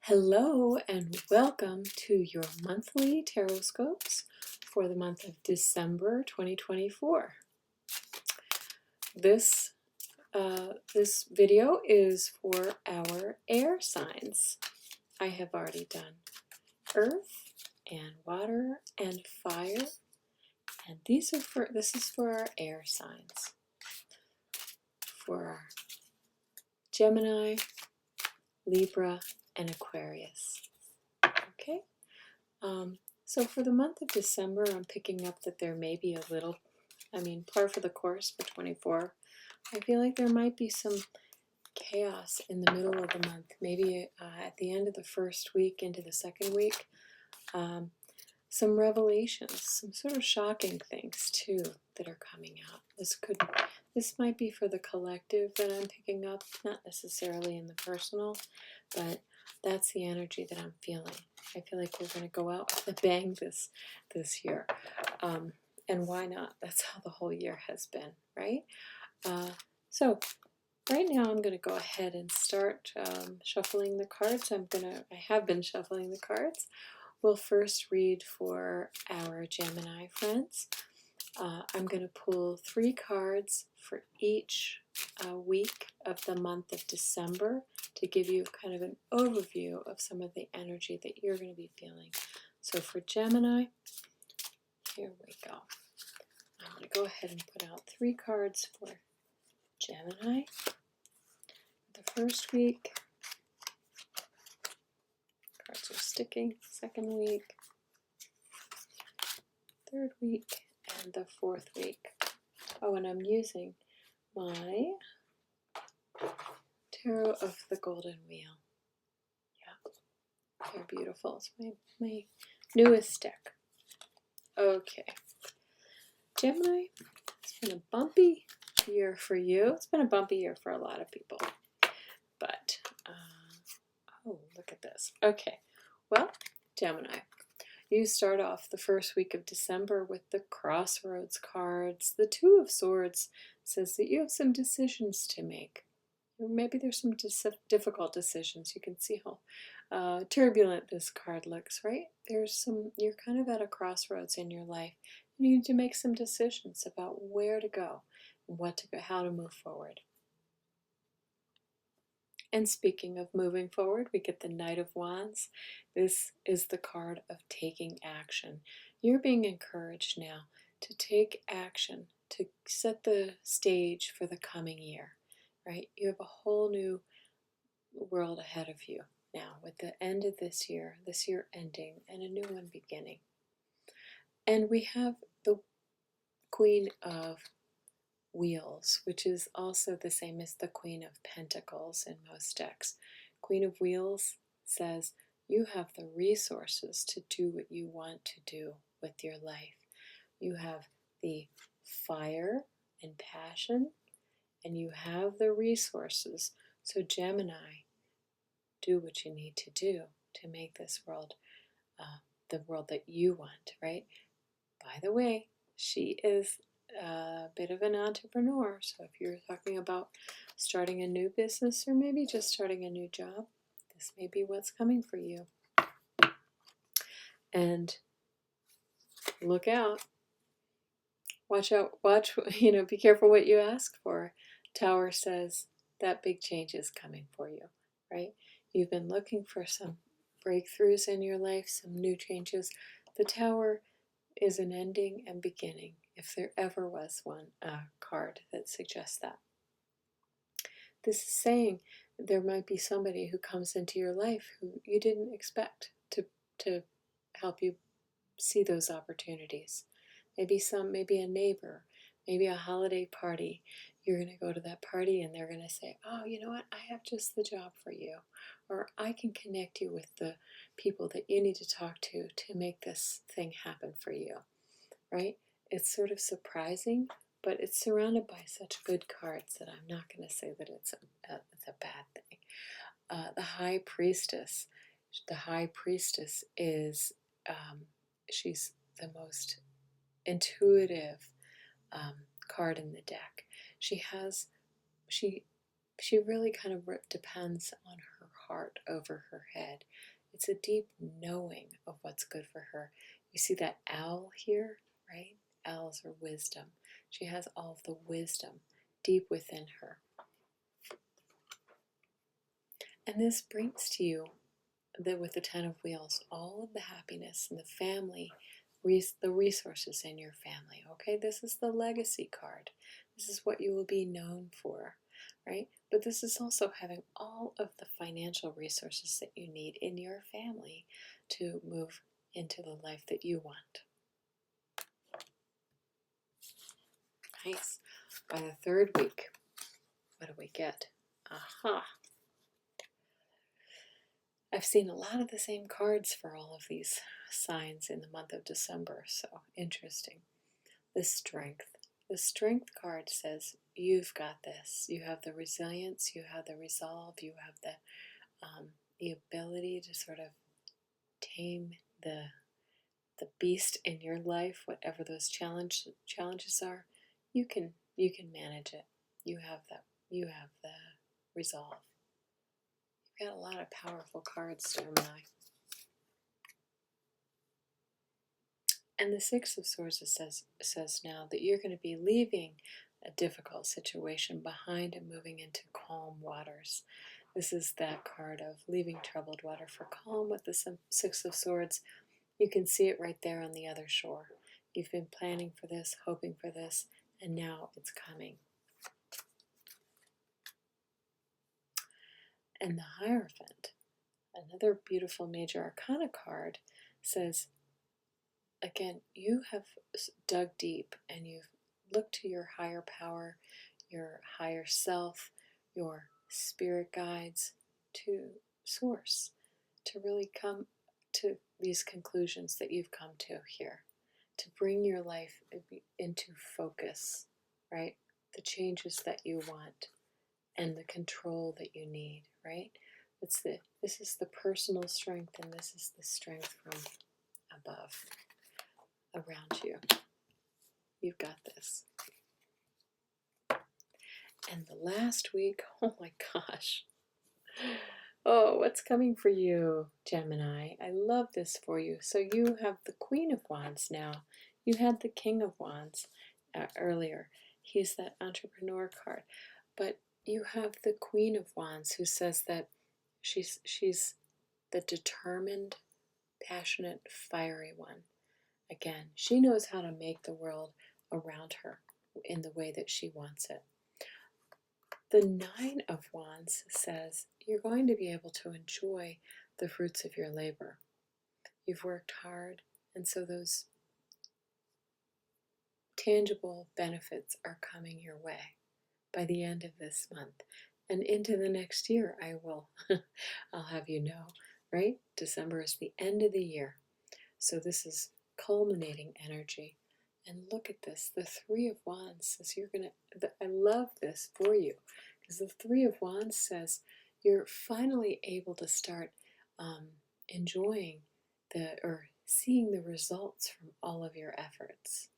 Hello and welcome to your monthly TarotScopes for the month of December 2024. This video is for our air signs. I have already done earth and water and fire, and this is for our air signs. For our Gemini, Libra, and Aquarius. Okay. So for the month of December, I'm picking up that there may be a little, par for the course for 24. I feel like there might be some chaos in the middle of the month, maybe at the end of the first week into the second week. Some revelations, some sort of shocking things too that are coming out. This might be for the collective that I'm picking up, not necessarily in the personal, but that's the energy that I'm feeling. I feel like we're going to go out with a bang this year. And why not? That's how the whole year has been, right? So right now I'm going to go ahead and start shuffling the cards. I have been shuffling the cards. We'll first read for our Gemini friends. I'm going to pull 3 cards for each week of the month of December to give you kind of an overview of some of the energy that you're going to be feeling. So for Gemini, here we go. I'm going to go ahead and put out 3 cards for Gemini. The first week, cards are sticking. Second week, third week, and the fourth week. Oh, and I'm using my Tarot of the Golden Wheel. Yeah, they're beautiful. It's my newest deck. Okay. Gemini, it's been a bumpy year for you. It's been a bumpy year for a lot of people. But, oh, look at this. Okay. Well, Gemini, you start off the first week of December with the Crossroads cards. The Two of Swords says that you have some decisions to make. Maybe there's some difficult decisions. You can see how turbulent this card looks, right? You're kind of at a crossroads in your life. You need to make some decisions about where to go, how to move forward. And speaking of moving forward, we get the Knight of Wands. This is the card of taking action. You're being encouraged now to take action, to set the stage for the coming year, right? You have a whole new world ahead of you now with the end of this year ending, and a new one beginning. And we have the Queen of Wheels, which is also the same as the Queen of Pentacles in most decks. Queen of Wheels says you have the resources to do what you want to do with your life. You have the fire and passion, and you have the resources. So Gemini, do what you need to do to make this world the world that you want, right? By the way, she is a bit of an entrepreneur, so if you're talking about starting a new business or maybe just starting a new job, this may be what's coming for you. And look out. Watch out, be careful what you ask for. Tower says that big change is coming for you, right? You've been looking for some breakthroughs in your life, some new changes. The Tower is an ending and beginning, if there ever was one card that suggests that. This is saying there might be somebody who comes into your life who you didn't expect to help you see those opportunities. Maybe a neighbor, maybe a holiday party. You're going to go to that party and they're going to say, oh, you know what, I have just the job for you. Or I can connect you with the people that you need to talk to make this thing happen for you, right? It's sort of surprising, but it's surrounded by such good cards that I'm not going to say that it's a bad thing. The High Priestess. The High Priestess is, she's the most intuitive card in the deck. She really kind of depends on her heart over her head. It's a deep knowing of what's good for her. You see that owl here, right? Owls are wisdom. She has all of the wisdom deep within her. And this brings to you, with the Ten of Wheels, all of the happiness and the family, the resources in your family. Okay, this is the legacy card. This is what you will be known for, right? But this is also having all of the financial resources that you need in your family to move into the life that you want. Nice. By the third week, what do we get? Aha. I've seen a lot of the same cards for all of these signs in the month of December, so interesting. The Strength. The Strength card says, you've got this. You have the resilience, you have the resolve, you have the ability to sort of tame the beast in your life, whatever those challenges are. You can manage it. You have the resolve. You've got a lot of powerful cards, Gemini. And the Six of Swords says now that you're going to be leaving a difficult situation behind and moving into calm waters. This is that card of leaving troubled water for calm with the Six of Swords. You can see it right there on the other shore. You've been planning for this, hoping for this, and now it's coming. And the Hierophant, another beautiful major arcana card, says, again, you have dug deep and you've looked to your higher power, your higher self, your spirit guides, to source, to really come to these conclusions that you've come to here, to bring your life into focus, right? The changes that you want and the control that you need, right? This is the personal strength, and this is the strength from above, around you. You've got this. And the last week, oh my gosh. Oh, what's coming for you, Gemini? I love this for you. So you have the Queen of Wands now. You had the King of Wands earlier. He's that entrepreneur card. But you have the Queen of Wands, who says that she's the determined, passionate, fiery one. Again, she knows how to make the world around her in the way that she wants it. The Nine of Wands says you're going to be able to enjoy the fruits of your labor. You've worked hard, and so those tangible benefits are coming your way by the end of this month. And into the next year, I'll have you know, right? December is the end of the year. So this is culminating energy. And look at this, the Three of Wands says I love this for you, because the Three of Wands says you're finally able to start enjoying or seeing the results from all of your efforts.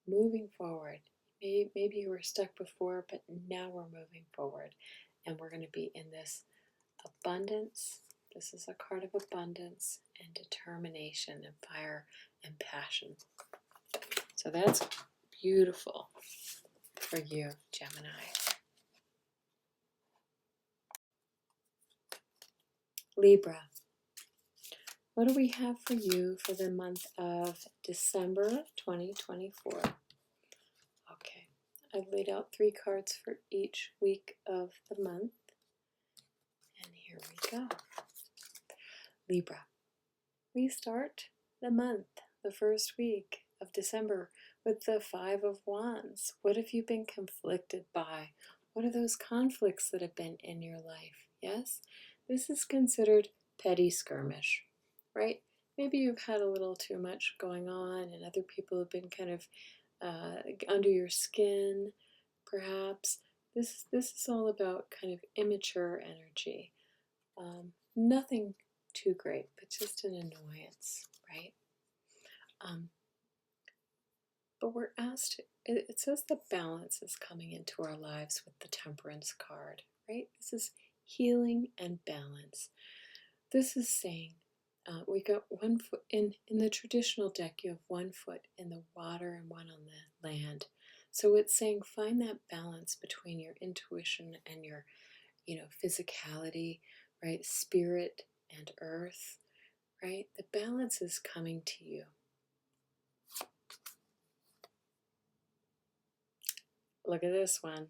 Moving forward. Maybe you were stuck before, but now we're moving forward, and we're going to be in this abundance. This is a card of abundance and determination and fire and passion. So that's beautiful for you, Gemini. Libra. What do we have for you for the month of December 2024? Okay, I've laid out 3 cards for each week of the month. And here we go. Libra. We start the month, the first week of December, with the Five of Wands. What have you been conflicted by? What are those conflicts that have been in your life? Yes, this is considered petty skirmish, right? Maybe you've had a little too much going on, and other people have been kind of under your skin, perhaps. This is all about kind of immature energy. Nothing too great, but just an annoyance, right? But we're asked, it says the balance is coming into our lives with the Temperance card, right? This is healing and balance. This is saying we got one foot in the traditional deck. You have one foot in the water and one on the land. So it's saying find that balance between your intuition and your, physicality, right? Spirit and earth, right? The balance is coming to you. Look at this one,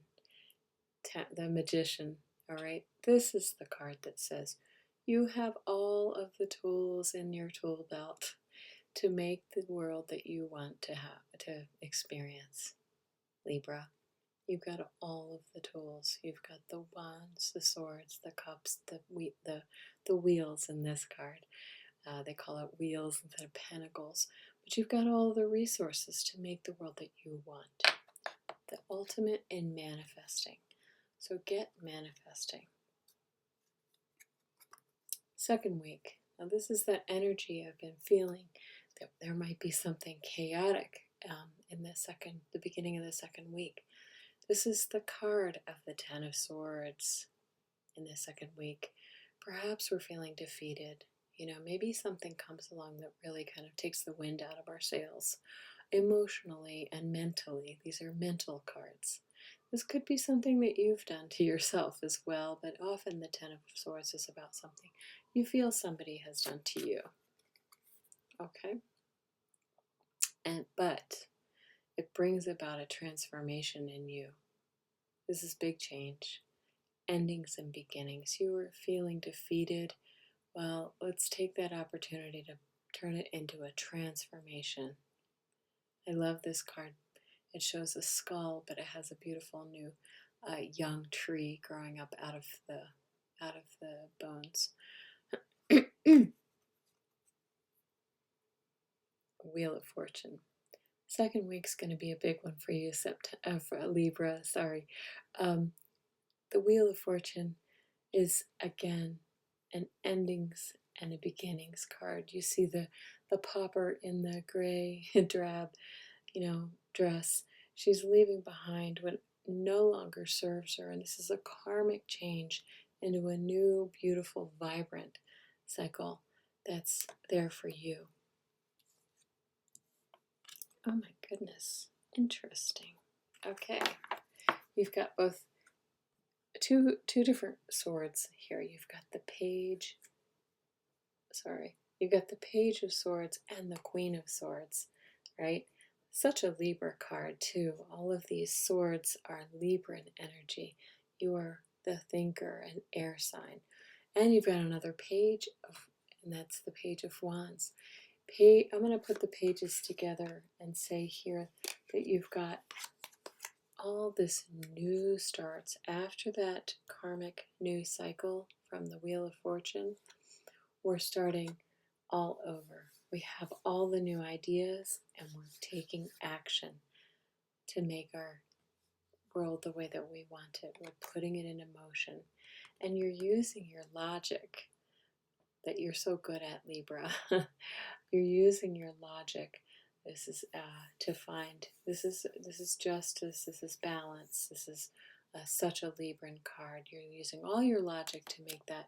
the Magician. All right, this is the card that says you have all of the tools in your tool belt to make the world that you want to experience. Libra, you've got all of the tools. You've got the wands, the swords, the cups, the wheels in this card. They call it wheels instead of pentacles. But you've got all the resources to make the world that you want. The ultimate in manifesting. So get manifesting. Second week. Now this is that energy I've been feeling that there might be something chaotic in the beginning of the second week. This is the card of the Ten of Swords in the second week. Perhaps we're feeling defeated. Maybe something comes along that really kind of takes the wind out of our sails. Emotionally and mentally, these are mental cards. This could be something that you've done to yourself as well, but often the Ten of Swords is about something you feel somebody has done to you. Okay? But it brings about a transformation in you. This is big change. Endings and beginnings. You were feeling defeated. Well, let's take that opportunity to turn it into a transformation. I love this card. It shows a skull, but it has a beautiful new young tree growing up out of the bones. Wheel of Fortune. Second week's going to be a big one for you, for Libra. Sorry. The Wheel of Fortune is again an endings and a beginnings card. You see the pauper in the gray drab, dress. She's leaving behind what no longer serves her, and this is a karmic change into a new, beautiful, vibrant cycle that's there for you. Oh my goodness, interesting. Okay, you've got both two different swords here. You've got the Page of Swords and the Queen of Swords, right? Such a Libra card too. All of these swords are Libran energy. You are the thinker and air sign. And you've got another page and that's the Page of Wands. I'm going to put the pages together and say here that you've got all this new starts after that karmic new cycle from the Wheel of Fortune. We're starting all over. We have all the new ideas and we're taking action to make our world the way that we want it. We're putting it into motion. And you're using your logic that you're so good at, Libra. You're using your logic. This is to find, this is justice, this is balance, this is such a Libran card. You're using all your logic to make that,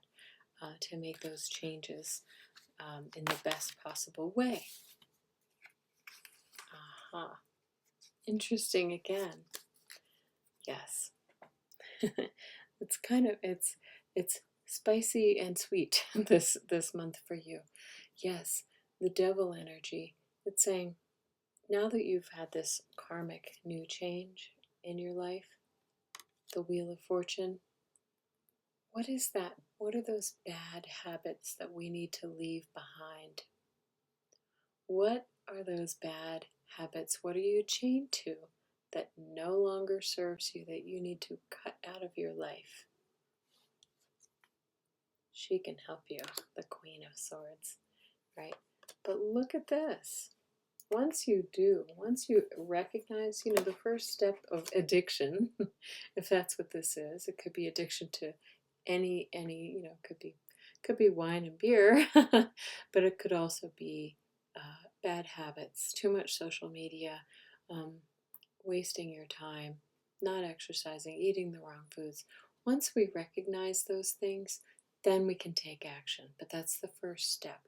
to make those changes in the best possible way. Aha. Interesting again. Yes. It's spicy and sweet this month for you. Yes, the Devil energy. It's saying, now that you've had this karmic new change in your life, the Wheel of Fortune, what is that? What are those bad habits that we need to leave behind? What are those bad habits? What are you chained to that no longer serves you, that you need to cut out of your life? She can help you, the Queen of Swords, right? But look at this. Once you recognize, the first step of addiction, if that's what this is, it could be addiction to any, could be wine and beer, but it could also be bad habits, too much social media, wasting your time, not exercising, eating the wrong foods. Once we recognize those things, then we can take action. But that's the first step.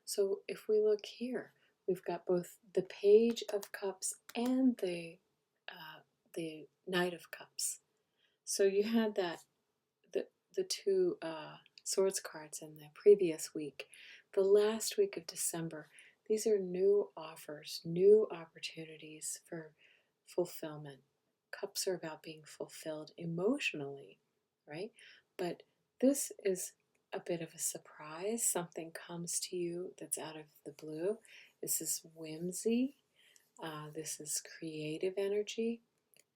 So if we look here, we've got both the Page of Cups and the Knight of Cups. So you had the two Swords cards in the previous week. The last week of December, these are new offers, new opportunities for fulfillment. Cups are about being fulfilled emotionally, right? But this is a bit of a surprise. Something comes to you that's out of the blue. This is whimsy. This is creative energy.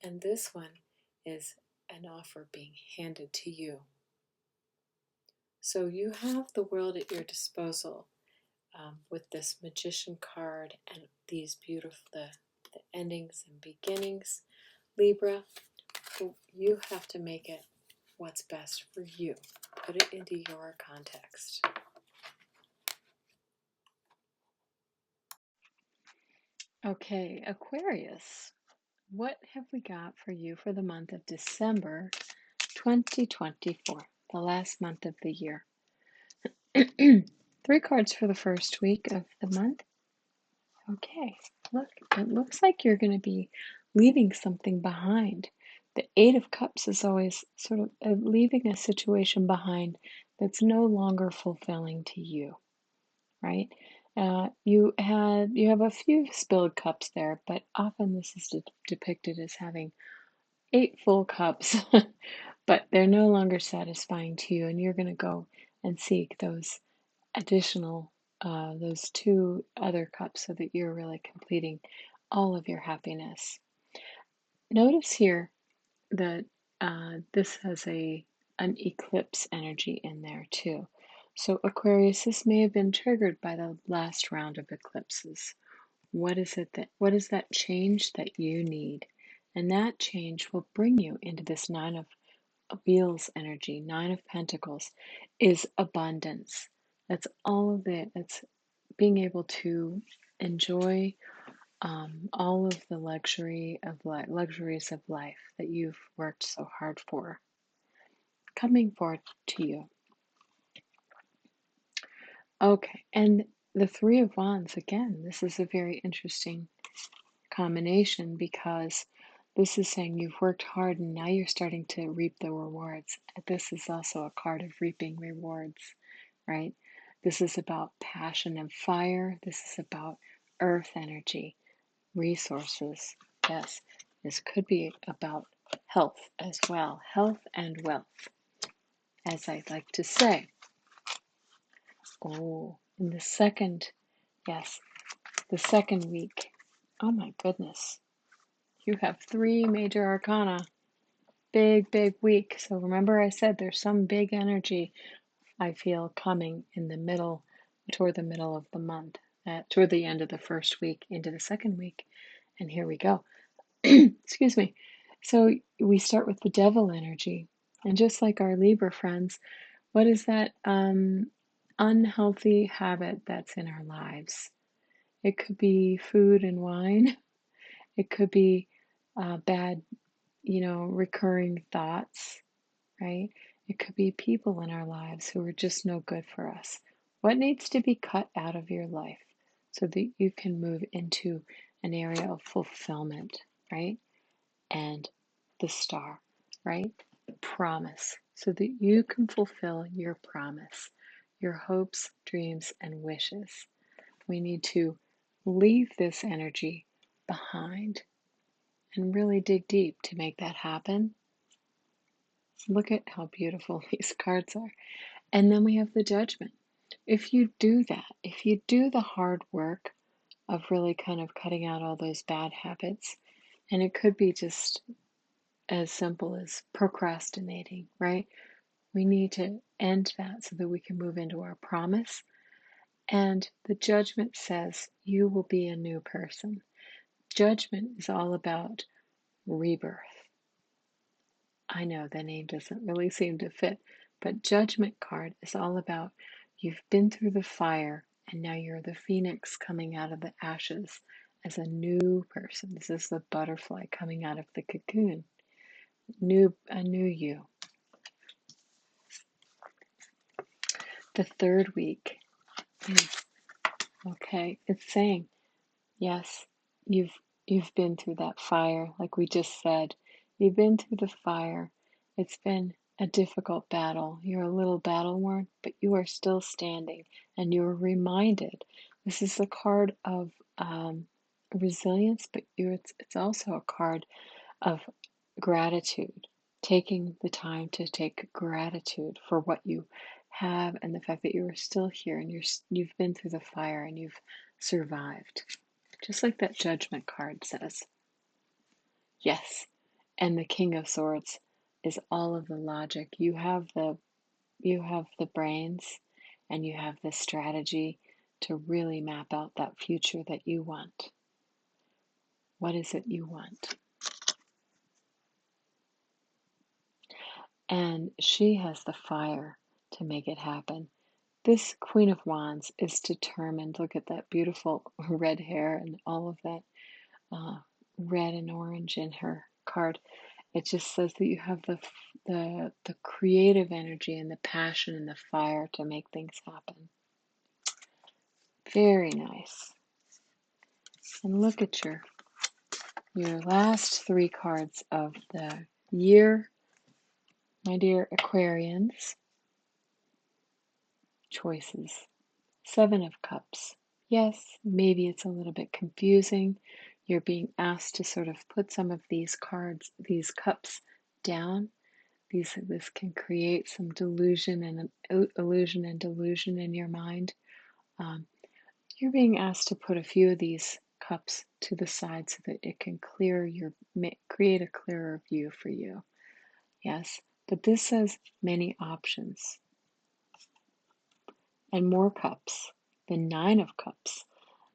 And this one is an offer being handed to you. So you have the world at your disposal with this Magician card and these beautiful, the endings and beginnings. Libra, you have to make it what's best for you. Put it into your context. Okay, Aquarius, what have we got for you for the month of December 2024, the last month of the year? 3 cards for the first week of the month. Okay, look, it looks like you're going to be leaving something behind. The Eight of Cups is always sort of leaving a situation behind that's no longer fulfilling to you, right? You have a few spilled cups there, but often this is depicted as having 8 full cups, but they're no longer satisfying to you, and you're going to go and seek those additional, those 2 other cups so that you're really completing all of your happiness. Notice here that this has an eclipse energy in there too. So Aquarius, this may have been triggered by the last round of eclipses. What is that change that you need? And that change will bring you into this Nine of Wheels energy. Nine of Pentacles is abundance. That's all of it. It's being able to enjoy all of the luxuries of life that you've worked so hard for, coming forward to you. Okay, and the Three of Wands, again, this is a very interesting combination because this is saying you've worked hard and now you're starting to reap the rewards. This is also a card of reaping rewards, right? This is about passion and fire. This is about earth energy, resources. Yes, this could be about health as well, health and wealth, as I like to say. Oh, in the second, yes, the second week. Oh my goodness. You have 3 major arcana. Big, big week. So remember I said there's some big energy I feel coming in the middle, toward the middle of the month, toward the end of the first week into the second week. And here we go. Excuse me. So we start with the devil energy. And just like our Libra friends, what is that unhealthy habit that's in our lives? It could be food and wine. It could be bad, recurring thoughts, right? It could be people in our lives who are just no good for us. What needs to be cut out of your life so that you can move into an area of fulfillment, right? And the star, right? Promise, so that you can fulfill your promise, your hopes, dreams, and wishes. We need to leave this energy behind and really dig deep to make that happen. Look at how beautiful these cards are. And then we have the Judgment. If you do that, if you do the hard work of really kind of cutting out all those bad habits, and it could be just as simple as procrastinating, right? We need to end that so that we can move into our promise. And the Judgment says you will be a new person. Judgment is all about rebirth. I know the name doesn't really seem to fit, but Judgment card is all about you've been through the fire and now you're the phoenix coming out of the ashes as a new person. This is the butterfly coming out of the cocoon. A new you. The third week is, okay, it's saying, yes, you've been through that fire, like we just said. You've been through the fire. It's been a difficult battle. You're a little battle worn, but you are still standing, and you're reminded. This is a card of resilience, but it's also a card of gratitude. Taking the time to take gratitude for what you have and the fact that you are still here and you've been through the fire and you've survived. Just like that Judgment card says. Yes. And the King of Swords is all of the logic. You have the brains and you have the strategy to really map out that future that you want. What is it you want? And she has the fire to make it happen. This Queen of Wands is determined. Look at that beautiful red hair and all of that red and orange in her card. It just says that you have the creative energy and the passion and the fire to make things happen. Very nice. And look at your last three cards of the year, my dear Aquarians. Choices. Seven of Cups. Yes, maybe it's a little bit confusing. You're being asked to sort of put some of these cards, these cups down. This can create some delusion and illusion and delusion in your mind. You're being asked to put a few of these cups to the side so that it can create a clearer view for you. Yes, but this says many options and more cups. The Nine of Cups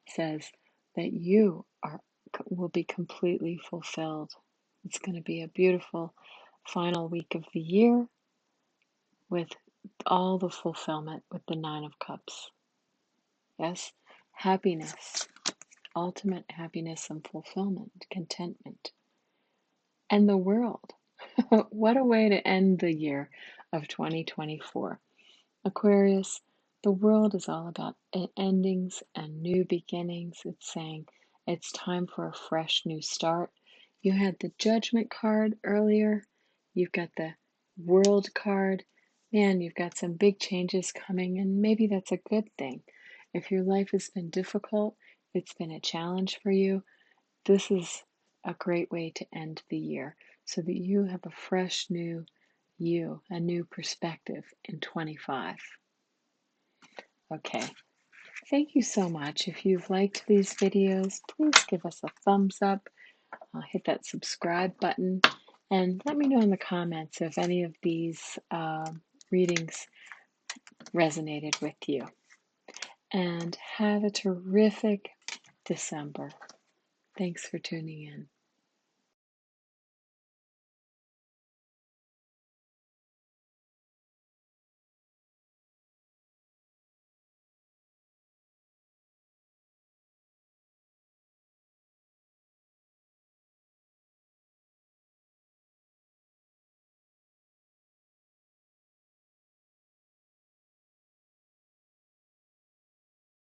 says that you will be completely fulfilled. It's going to be a beautiful final week of the year with all the fulfillment with the Nine of Cups. Yes, happiness, ultimate happiness and fulfillment, contentment. And the world. What a way to end the year of 2024. Aquarius, the world is all about endings and new beginnings. It's saying it's time for a fresh new start. You had the Judgment card earlier. You've got the World card. Man, you've got some big changes coming, and maybe that's a good thing. If your life has been difficult, it's been a challenge for you, this is a great way to end the year so that you have a fresh new you, a new perspective in 25. Okay, thank you so much. If you've liked these videos, please give us a thumbs up, hit that subscribe button, and let me know in the comments if any of these readings resonated with you. And have a terrific December. Thanks for tuning in.